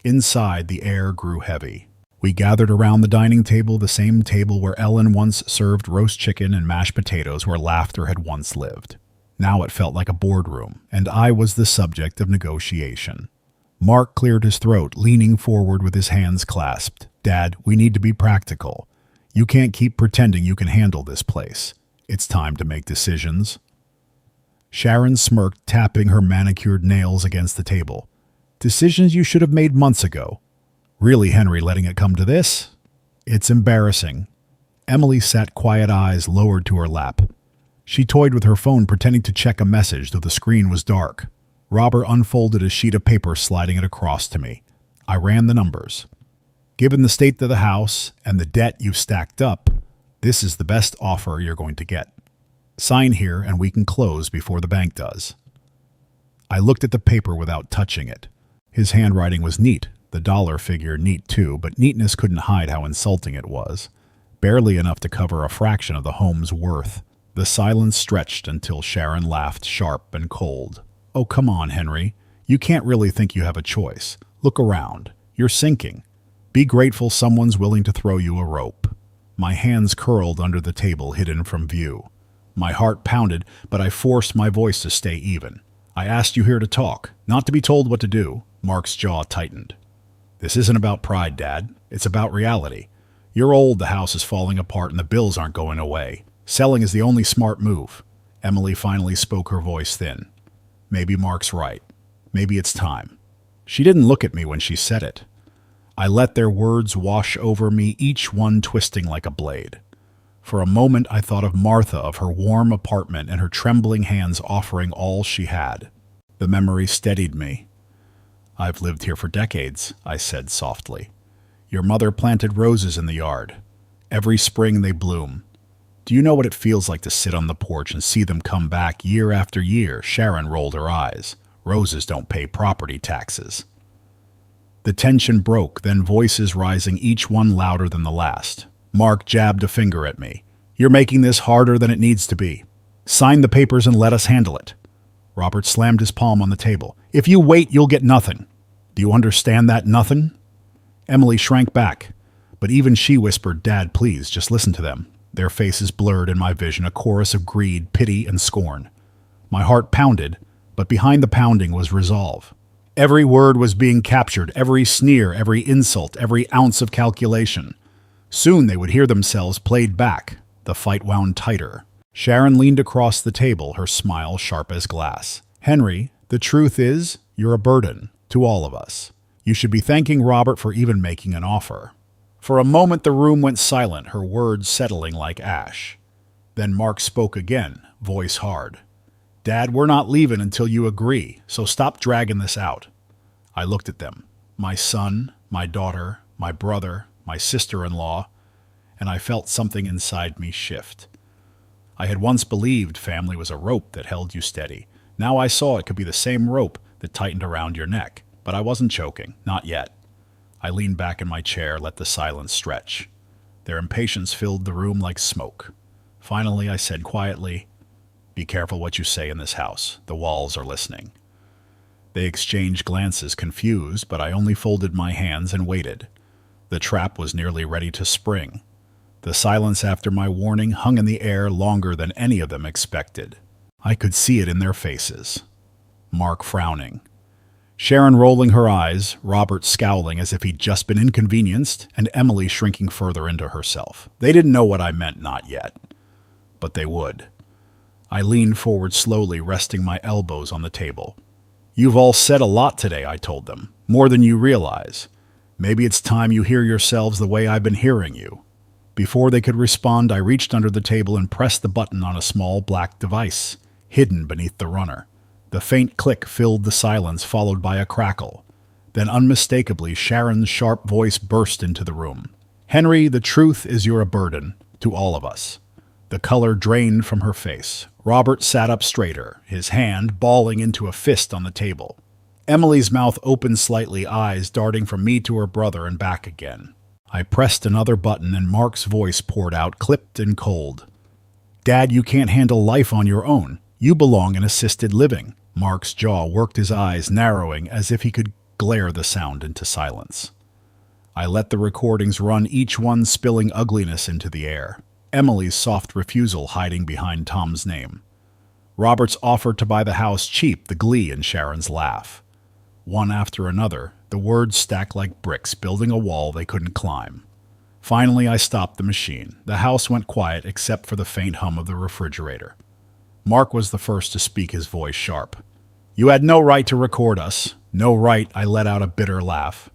Inside, the air grew heavy. We gathered around the dining table, the same table where Ellen once served roast chicken and mashed potatoes, where laughter had once lived. Now it felt like a boardroom, and I was the subject of negotiation. Mark cleared his throat, leaning forward with his hands clasped. "Dad, we need to be practical. You can't keep pretending you can handle this place. It's time to make decisions." Sharon smirked, tapping her manicured nails against the table. "Decisions you should have made months ago. Really, Henry, letting it come to this? It's embarrassing." Emily sat, quiet eyes lowered to her lap. She toyed with her phone, pretending to check a message, though the screen was dark. Robert unfolded a sheet of paper, sliding it across to me. I ran the numbers. "Given the state of the house and the debt you've stacked up, this is the best offer you're going to get. Sign here and we can close before the bank does." I looked at the paper without touching it. His handwriting was neat, the dollar figure neat too, but neatness couldn't hide how insulting it was. Barely enough to cover a fraction of the home's worth. The silence stretched until Sharon laughed, sharp and cold. "Oh, come on, Henry. You can't really think you have a choice. Look around. You're sinking. Be grateful someone's willing to throw you a rope." My hands curled under the table, hidden from view. My heart pounded, but I forced my voice to stay even. "I asked you here to talk, not to be told what to do." Mark's jaw tightened. "This isn't about pride, Dad. It's about reality. You're old, the house is falling apart, and the bills aren't going away. Selling is the only smart move." Emily finally spoke, her voice thin. "Maybe Mark's right. Maybe it's time." She didn't look at me when she said it. I let their words wash over me, each one twisting like a blade. For a moment I thought of Martha, of her warm apartment and her trembling hands offering all she had. The memory steadied me. "I've lived here for decades," I said softly. "Your mother planted roses in the yard. Every spring they bloom. Do you know what it feels like to sit on the porch and see them come back year after year?" Sharon rolled her eyes. "Roses don't pay property taxes." The tension broke, then voices rising, each one louder than the last. Mark jabbed a finger at me. "You're making this harder than it needs to be. Sign the papers and let us handle it." Robert slammed his palm on the table. "If you wait, you'll get nothing. Do you understand that nothing?" Emily shrank back, but even she whispered, "Dad, please, just listen to them." Their faces blurred in my vision, a chorus of greed, pity, and scorn. My heart pounded, but behind the pounding was resolve. Every word was being captured, every sneer, every insult, every ounce of calculation. Soon they would hear themselves played back. The fight wound tighter. Sharon leaned across the table, her smile sharp as glass. "Henry, the truth is, you're a burden to all of us. You should be thanking Robert for even making an offer." For a moment the room went silent, her words settling like ash. Then Mark spoke again, voice hard. "Dad, we're not leaving until you agree, so stop dragging this out." I looked at them, my son, my daughter, my brother, my sister-in-law, and I felt something inside me shift. I had once believed family was a rope that held you steady. Now I saw it could be the same rope that tightened around your neck, but I wasn't choking, not yet. I leaned back in my chair, let the silence stretch. Their impatience filled the room like smoke. Finally, I said quietly, "Be careful what you say in this house. The walls are listening." They exchanged glances, confused, but I only folded my hands and waited. The trap was nearly ready to spring. The silence after my warning hung in the air longer than any of them expected. I could see it in their faces. Mark frowning. Sharon rolling her eyes, Robert scowling as if he'd just been inconvenienced, and Emily shrinking further into herself. They didn't know what I meant, not yet. But they would. I leaned forward slowly, resting my elbows on the table. You've all said a lot today, I told them. More than you realize. Maybe it's time you hear yourselves the way I've been hearing you. Before they could respond, I reached under the table and pressed the button on a small black device, hidden beneath the runner. The faint click filled the silence, followed by a crackle. Then unmistakably, Sharon's sharp voice burst into the room. Henry, the truth is you're a burden to all of us. The color drained from her face. Robert sat up straighter, his hand balling into a fist on the table. Emily's mouth opened slightly, eyes darting from me to her brother and back again. I pressed another button and Mark's voice poured out, clipped and cold. Dad, you can't handle life on your own. You belong in assisted living. Mark's jaw worked, his eyes narrowing as if he could glare the sound into silence. I let the recordings run, each one spilling ugliness into the air. Emily's soft refusal hiding behind Tom's name. Robert's offer to buy the house cheap, the glee in Sharon's laugh. One after another, the words stacked like bricks, building a wall they couldn't climb. Finally, I stopped the machine. The house went quiet except for the faint hum of the refrigerator. Mark was the first to speak, his voice sharp. You had no right to record us. No right, I let out a bitter laugh.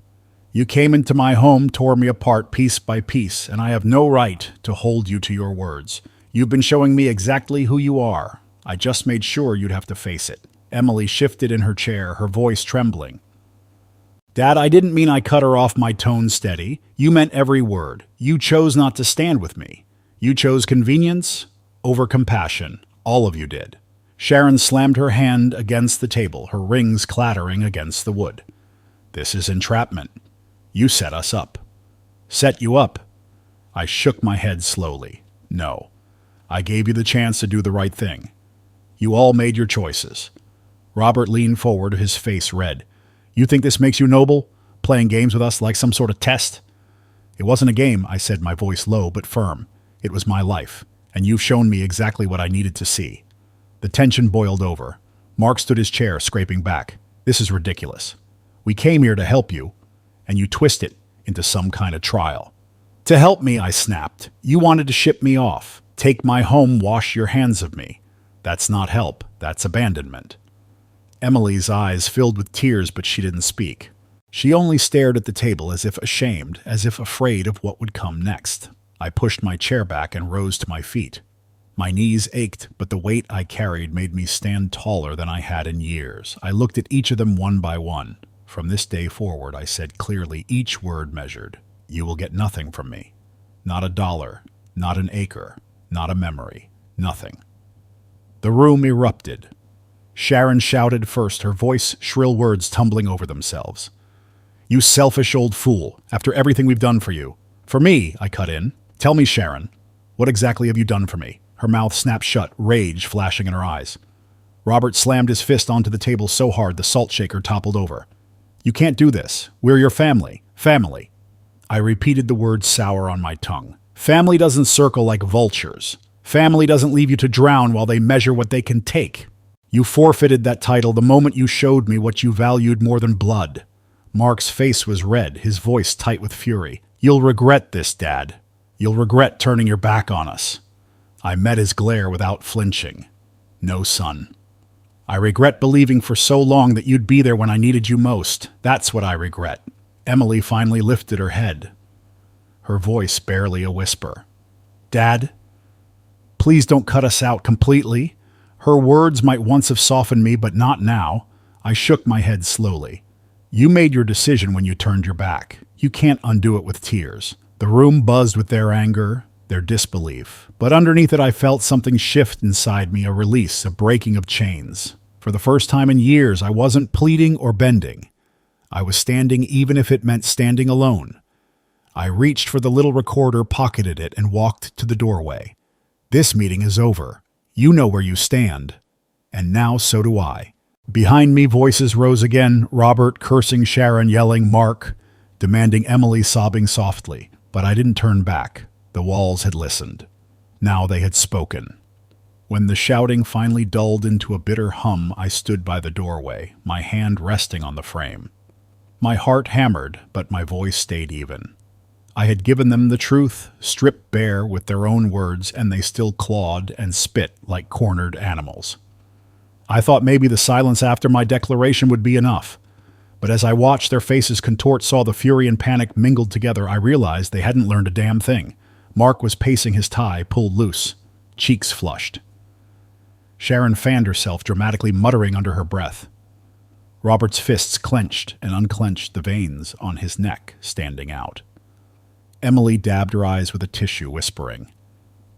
You came into my home, tore me apart piece by piece, and I have no right to hold you to your words. You've been showing me exactly who you are. I just made sure you'd have to face it. Emily shifted in her chair, her voice trembling. Dad, I didn't mean I cut her off, my tone steady. You meant every word. You chose not to stand with me. You chose convenience over compassion. All of you did. Sharon slammed her hand against the table, her rings clattering against the wood. This is entrapment. You set us up. Set you up. I shook my head slowly. No. I gave you the chance to do the right thing. You all made your choices. Robert leaned forward, his face red. You think this makes you noble? Playing games with us like some sort of test? It wasn't a game, I said, my voice low but firm. It was my life, and you've shown me exactly what I needed to see. The tension boiled over. Mark stood his chair, scraping back. This is ridiculous. We came here to help you, and you twist it into some kind of trial. To help me, I snapped. You wanted to ship me off. Take my home, wash your hands of me. That's not help. That's abandonment. Emily's eyes filled with tears, but she didn't speak. She only stared at the table as if ashamed, as if afraid of what would come next. I pushed my chair back and rose to my feet. My knees ached, but the weight I carried made me stand taller than I had in years. I looked at each of them one by one. From this day forward, I said clearly, each word measured. You will get nothing from me. Not a dollar, not an acre, not a memory, nothing. The room erupted. Sharon shouted first, her voice shrill words tumbling over themselves. You selfish old fool, after everything we've done for you. For me, I cut in. Tell me, Sharon, what exactly have you done for me? Her mouth snapped shut, rage flashing in her eyes. Robert slammed his fist onto the table so hard the salt shaker toppled over. You can't do this. We're your family. Family. I repeated the word sour on my tongue. Family doesn't circle like vultures. Family doesn't leave you to drown while they measure what they can take. You forfeited that title the moment you showed me what you valued more than blood. Mark's face was red, his voice tight with fury. You'll regret this, Dad. You'll regret turning your back on us. I met his glare without flinching. No, son. I regret believing for so long that you'd be there when I needed you most. That's what I regret. Emily finally lifted her head, her voice barely a whisper. Dad, please don't cut us out completely. Her words might once have softened me, but not now. I shook my head slowly. You made your decision when you turned your back. You can't undo it with tears. The room buzzed with their anger, their disbelief. But underneath it I felt something shift inside me, a release, a breaking of chains. For the first time in years, I wasn't pleading or bending. I was standing even if it meant standing alone. I reached for the little recorder, pocketed it, and walked to the doorway. This meeting is over. You know where you stand. And now so do I. Behind me, voices rose again, Robert cursing Sharon, yelling Mark, demanding Emily, sobbing softly. But I didn't turn back. The walls had listened. Now they had spoken. When the shouting finally dulled into a bitter hum, I stood by the doorway, my hand resting on the frame. My heart hammered, but my voice stayed even. I had given them the truth, stripped bare with their own words, and they still clawed and spit like cornered animals. I thought maybe the silence after my declaration would be enough. But as I watched their faces contort, saw the fury and panic mingled together, I realized they hadn't learned a damn thing. Mark was pacing his tie, pulled loose, cheeks flushed. Sharon fanned herself, dramatically muttering under her breath. Robert's fists clenched and unclenched, the veins on his neck standing out. Emily dabbed her eyes with a tissue, whispering,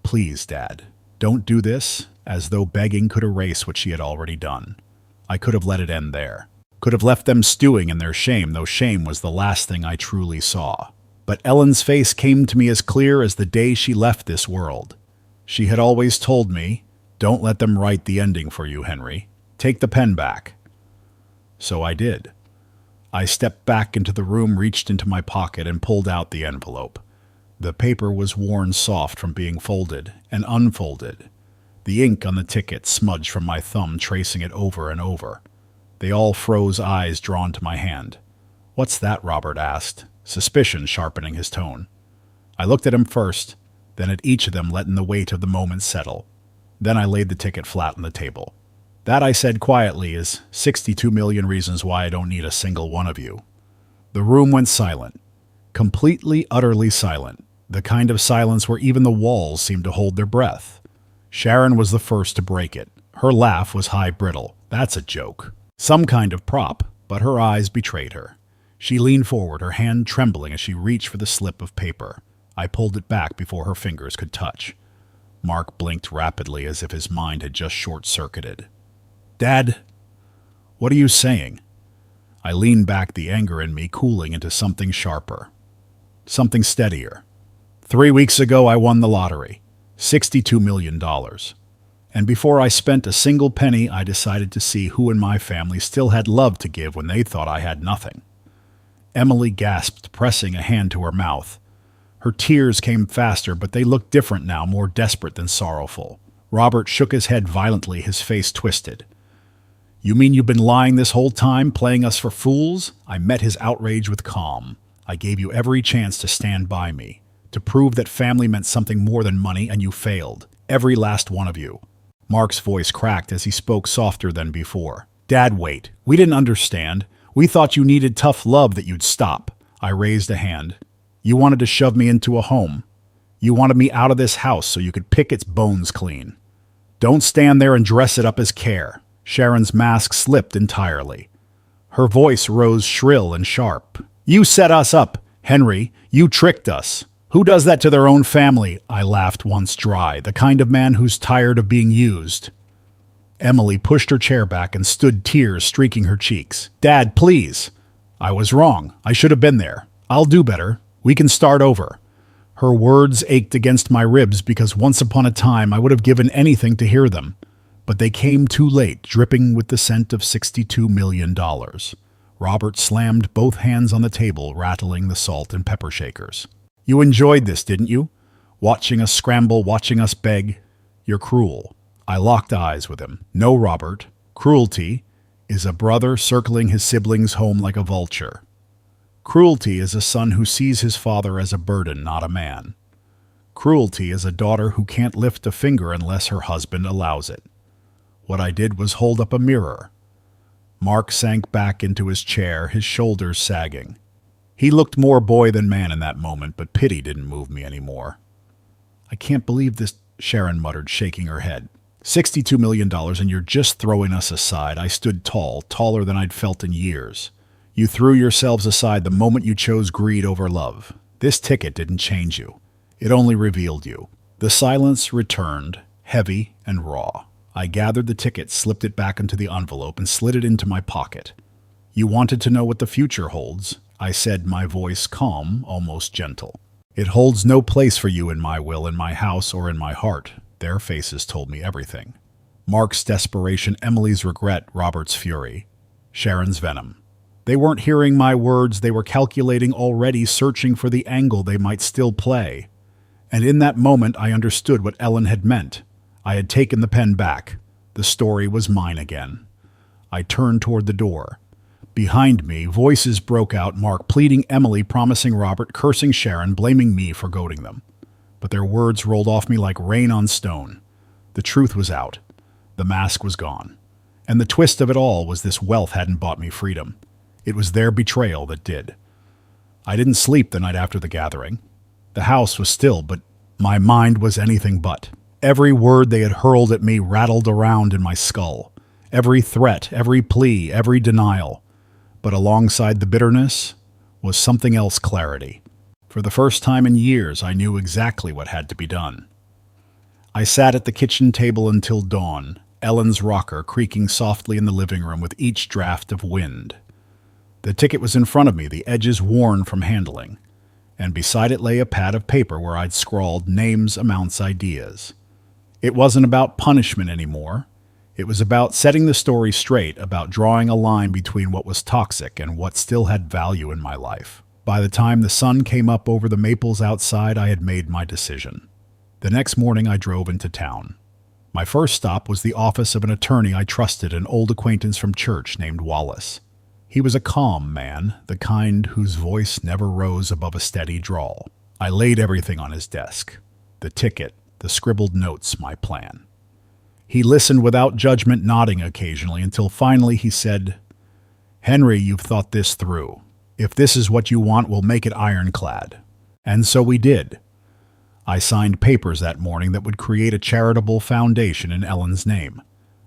"Please, Dad, don't do this," as though begging could erase what she had already done. I could have let it end there. Could have left them stewing in their shame, though shame was the last thing I truly saw. But Ellen's face came to me as clear as the day she left this world. She had always told me, "Don't let them write the ending for you, Henry. Take the pen back." So I did. I stepped back into the room, reached into my pocket, and pulled out the envelope. The paper was worn soft from being folded and unfolded. The ink on the ticket smudged from my thumb, tracing it over and over. They all froze, eyes drawn to my hand. "What's that?" Robert asked, suspicion sharpening his tone. I looked at him first, then at each of them, letting the weight of the moment settle. Then I laid the ticket flat on the table. "That," I said quietly, "is 62 million reasons why I don't need a single one of you." The room went silent. Completely, utterly silent. The kind of silence where even the walls seemed to hold their breath. Sharon was the first to break it. Her laugh was high brittle. That's a joke. Some kind of prop, but her eyes betrayed her. She leaned forward, her hand trembling as she reached for the slip of paper. I pulled it back before her fingers could touch. Mark blinked rapidly as if his mind had just short-circuited. "Dad, what are you saying?" I leaned back, the anger in me cooling into something sharper. Something steadier. 3 weeks ago I won the lottery. $62 million. And before I spent a single penny, I decided to see who in my family still had love to give when they thought I had nothing. Emily gasped, pressing a hand to her mouth. Her tears came faster, but they looked different now, more desperate than sorrowful. Robert shook his head violently, his face twisted. "You mean you've been lying this whole time, playing us for fools?" I met his outrage with calm. "I gave you every chance to stand by me, to prove that family meant something more than money, and you failed. Every last one of you." Mark's voice cracked as he spoke softer than before. "Dad, wait. We didn't understand. We thought you needed tough love, that you'd stop." I raised a hand. "You wanted to shove me into a home. You wanted me out of this house so you could pick its bones clean. Don't stand there and dress it up as care." Sharon's mask slipped entirely. Her voice rose shrill and sharp. "You set us up, Henry. You tricked us. Who does that to their own family?" I laughed once dry, the kind of man who's tired of being used. Emily pushed her chair back and stood, tears streaking her cheeks. "Dad, please. I was wrong. I should have been there. I'll do better. We can start over." Her words ached against my ribs because once upon a time I would have given anything to hear them. But they came too late, dripping with the scent of $62 million. Robert slammed both hands on the table, rattling the salt and pepper shakers. "You enjoyed this, didn't you? Watching us scramble, watching us beg. You're cruel." I locked eyes with him. "No, Robert. Cruelty is a brother circling his siblings' home like a vulture. Cruelty is a son who sees his father as a burden, not a man. Cruelty is a daughter who can't lift a finger unless her husband allows it." What I did was hold up a mirror. Mark sank back into his chair, his shoulders sagging. He looked more boy than man in that moment, but pity didn't move me anymore. "I can't believe this," Sharon muttered, shaking her head. $62 million, and you're just throwing us aside." I stood tall, taller than I'd felt in years. "You threw yourselves aside the moment you chose greed over love. This ticket didn't change you. It only revealed you." The silence returned, heavy and raw. I gathered the ticket, slipped it back into the envelope, and slid it into my pocket. "You wanted to know what the future holds," I said, my voice calm, almost gentle. "It holds no place for you in my will, in my house, or in my heart." Their faces told me everything. Mark's desperation, Emily's regret, Robert's fury, Sharon's venom. They weren't hearing my words, they were calculating already, searching for the angle they might still play. And in that moment I understood what Ellen had meant. I had taken the pen back. The story was mine again. I turned toward the door. Behind me, voices broke out, Mark pleading Emily, promising Robert, cursing Sharon, blaming me for goading them. But their words rolled off me like rain on stone. The truth was out. The mask was gone. And the twist of it all was this wealth hadn't bought me freedom. It was their betrayal that did. I didn't sleep the night after the gathering. The house was still, but my mind was anything but. Every word they had hurled at me rattled around in my skull. Every threat, every plea, every denial. But alongside the bitterness was something else: clarity. For the first time in years, I knew exactly what had to be done. I sat at the kitchen table until dawn, Ellen's rocker creaking softly in the living room with each draft of wind. The ticket was in front of me, the edges worn from handling, and beside it lay a pad of paper where I'd scrawled names, amounts, ideas. It wasn't about punishment anymore. It was about setting the story straight, about drawing a line between what was toxic and what still had value in my life. By the time the sun came up over the maples outside, I had made my decision. The next morning, I drove into town. My first stop was the office of an attorney I trusted, an old acquaintance from church named Wallace. He was a calm man, the kind whose voice never rose above a steady drawl. I laid everything on his desk: the ticket, the scribbled notes, my plan. He listened without judgment, nodding occasionally, until finally he said, "Henry, you've thought this through. If this is what you want, we'll make it ironclad." And so we did. I signed papers that morning that would create a charitable foundation in Ellen's name.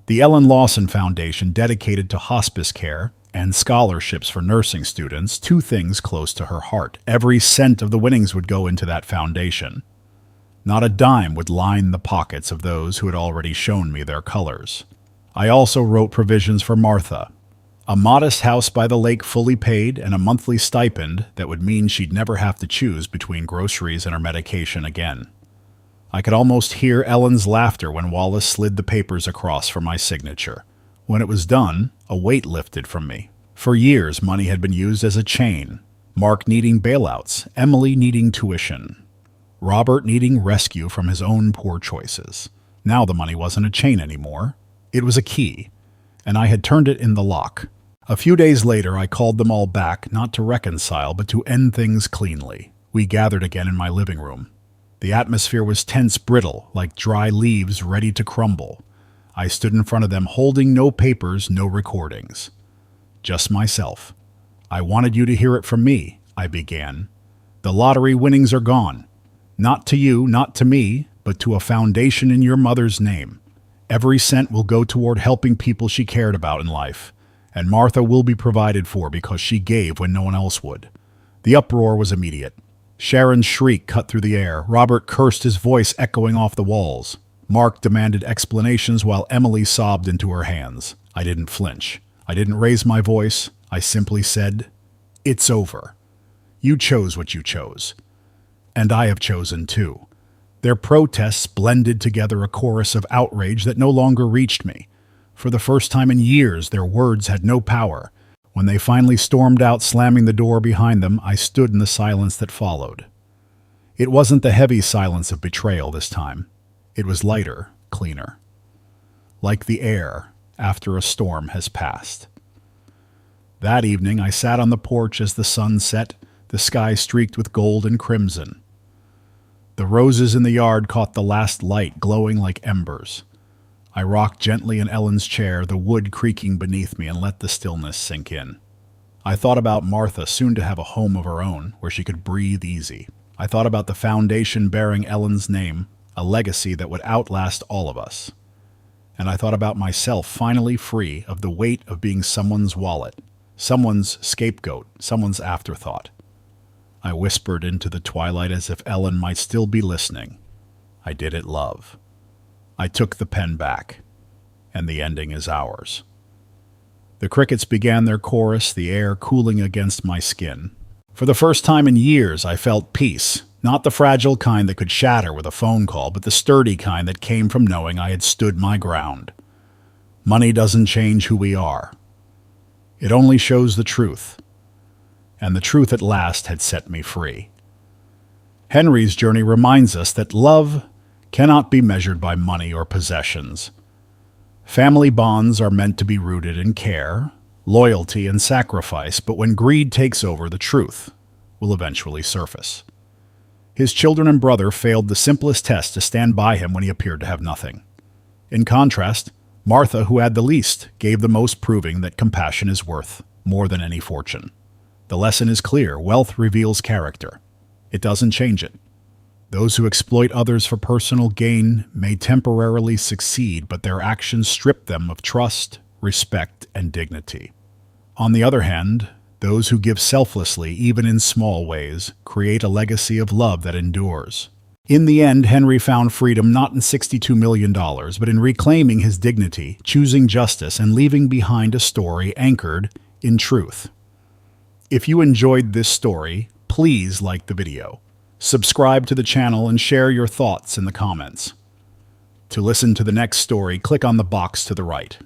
The Ellen Lawson Foundation, dedicated to hospice care and scholarships for nursing students, two things close to her heart. Every cent of the winnings would go into that foundation. Not a dime would line the pockets of those who had already shown me their colors. I also wrote provisions for Martha: a modest house by the lake fully paid, and a monthly stipend that would mean she'd never have to choose between groceries and her medication again. I could almost hear Ellen's laughter when Wallace slid the papers across for my signature. When it was done, a weight lifted from me. For years, money had been used as a chain. Mark needing bailouts, Emily needing tuition, Robert needing rescue from his own poor choices. Now the money wasn't a chain anymore. It was a key, and I had turned it in the lock. A few days later, I called them all back, not to reconcile, but to end things cleanly. We gathered again in my living room. The atmosphere was tense, brittle, like dry leaves ready to crumble. I stood in front of them, holding no papers, no recordings. Just myself. "I wanted you to hear it from me," I began. "The lottery winnings are gone. Not to you, not to me, but to a foundation in your mother's name. Every cent will go toward helping people she cared about in life, and Martha will be provided for because she gave when no one else would." The uproar was immediate. Sharon's shriek cut through the air. Robert cursed, his voice echoing off the walls. Mark demanded explanations while Emily sobbed into her hands. I didn't flinch. I didn't raise my voice. I simply said, "It's over. You chose what you chose. And I have chosen too." Their protests blended together, a chorus of outrage that no longer reached me. For the first time in years, their words had no power. When they finally stormed out, slamming the door behind them, I stood in the silence that followed. It wasn't the heavy silence of betrayal this time. It was lighter, cleaner. Like the air after a storm has passed. That evening, I sat on the porch as the sun set, the sky streaked with gold and crimson. The roses in the yard caught the last light, glowing like embers. I rocked gently in Ellen's chair, the wood creaking beneath me, and let the stillness sink in. I thought about Martha, soon to have a home of her own, where she could breathe easy. I thought about the foundation bearing Ellen's name, a legacy that would outlast all of us. And I thought about myself, finally free of the weight of being someone's wallet, someone's scapegoat, someone's afterthought. I whispered into the twilight as if Ellen might still be listening. I did it, love. I took the pen back, and the ending is ours. The crickets began their chorus, the air cooling against my skin. For the first time in years, I felt peace, not the fragile kind that could shatter with a phone call, but the sturdy kind that came from knowing I had stood my ground. Money doesn't change who we are. It only shows the truth. And the truth at last had set me free. Henry's journey reminds us that love cannot be measured by money or possessions. Family bonds are meant to be rooted in care, loyalty, and sacrifice, but when greed takes over, the truth will eventually surface. His children and brother failed the simplest test to stand by him when he appeared to have nothing. In contrast, Martha, who had the least, gave the most, proving that compassion is worth more than any fortune. The lesson is clear: wealth reveals character. It doesn't change it. Those who exploit others for personal gain may temporarily succeed, but their actions strip them of trust, respect, and dignity. On the other hand, those who give selflessly, even in small ways, create a legacy of love that endures. In the end, Henry found freedom not in $62 million, but in reclaiming his dignity, choosing justice, and leaving behind a story anchored in truth. If you enjoyed this story, please like the video, subscribe to the channel, and share your thoughts in the comments. To listen to the next story, click on the box to the right.